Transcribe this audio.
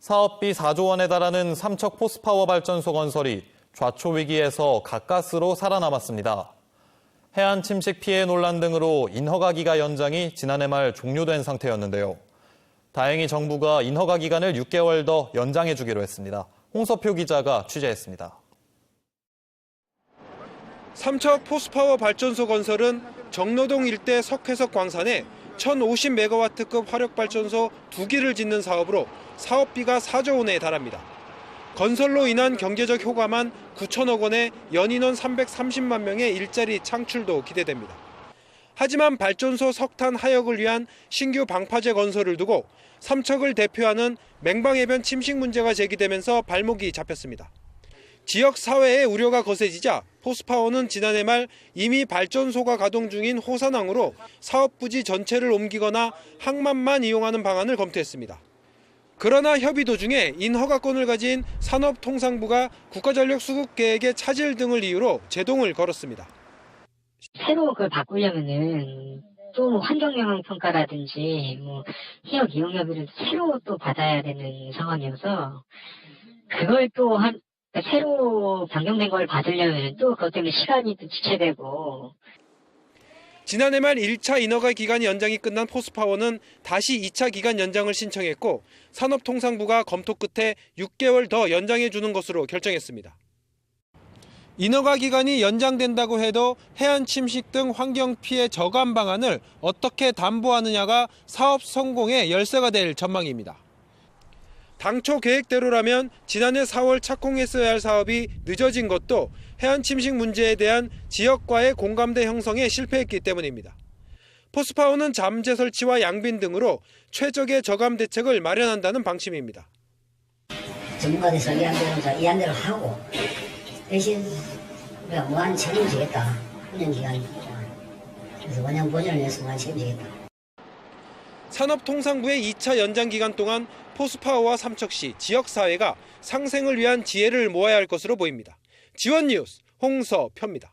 사업비 4조 원에 달하는 삼척 포스파워 발전소 건설이 좌초 위기에서 가까스로 살아남았습니다. 해안 침식 피해 논란 등으로 인허가 기간 연장이 지난해 말 종료된 상태였는데요. 다행히 정부가 인허가 기간을 6개월 더 연장해 주기로 했습니다. 홍서표 기자가 취재했습니다. 삼척 포스파워 발전소 건설은 정로동 일대 석회석 광산에 1050메가와트급 화력발전소 2기를 짓는 사업으로 사업비가 4조 원에 달합니다. 건설로 인한 경제적 효과만 9천억 원에 연인원 330만 명의 일자리 창출도 기대됩니다. 하지만 발전소 석탄 하역을 위한 신규 방파제 건설을 두고 삼척을 대표하는 맹방해변 침식 문제가 제기되면서 발목이 잡혔습니다. 지역 사회의 우려가 거세지자 포스파워는 지난해 말 이미 발전소가 가동 중인 호산항으로 사업 부지 전체를 옮기거나 항만만 이용하는 방안을 검토했습니다. 그러나 협의 도중에 인허가권을 가진 산업통상부가 국가전력 수급 계획의 차질 등을 이유로 제동을 걸었습니다. 새로 그걸 바꾸려면은 또 환경영향 평가라든지 해역 이용료비를 새로 또 받아야 되는 상황이어서 그걸 또 새로 변경된 걸 받으려면 또 그것 때문에 시간이 또 지체되고. 지난해 말 1차 인허가 기간이 연장이 끝난 포스파워는 다시 2차 기간 연장을 신청했고 산업통상부가 검토 끝에 6개월 더 연장해 주는 것으로 결정했습니다. 인허가 기간이 연장된다고 해도 해안 침식 등 환경 피해 저감 방안을 어떻게 담보하느냐가 사업 성공의 열쇠가 될 전망입니다. 당초 계획대로라면 지난해 4월 착공했어야 할 사업이 늦어진 것도 해안 침식 문제에 대한 지역과의 공감대 형성에 실패했기 때문입니다. 포스파워는 잠재 설치와 양빈 등으로 최적의 저감 대책을 마련한다는 방침입니다. 전문가들에서 이한 대로 하고 대신 우리가 무한 책임지겠다. 운영 기간 그래서 원형 보존을 위해서 무한 책임지겠다. 산업통상부의 2차 연장 기간 동안 포스파워와 삼척시, 지역사회가 상생을 위한 지혜를 모아야 할 것으로 보입니다. 지원 뉴스 홍서표입니다.